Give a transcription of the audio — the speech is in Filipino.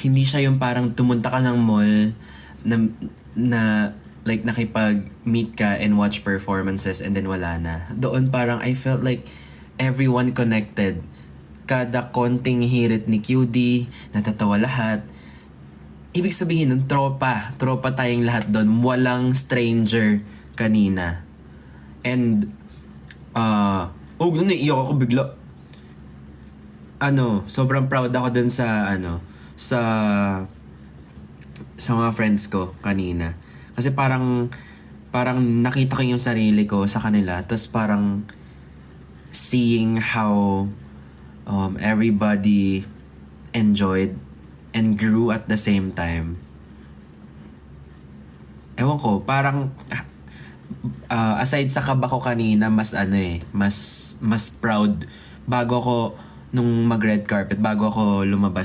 hindi siya yung parang tumunta ka ng mall na, na like nakipag-meet ka and watch performances and then wala na. Doon parang I felt like everyone connected. Kada konting hirit ni QD, natatawa lahat. Ibig sabihin nun, tropa. Tropa tayong lahat doon. Walang stranger kanina. And, naiiyak ako bigla. Sobrang proud ako dun sa mga friends ko kanina. Kasi parang nakita ko yung sarili ko sa kanila. Tapos parang seeing how everybody enjoyed and grew at the same time. Ewan ko, parang aside sa kaba ko kanina, mas proud bago ako nung mag red carpet, bago ako lumabas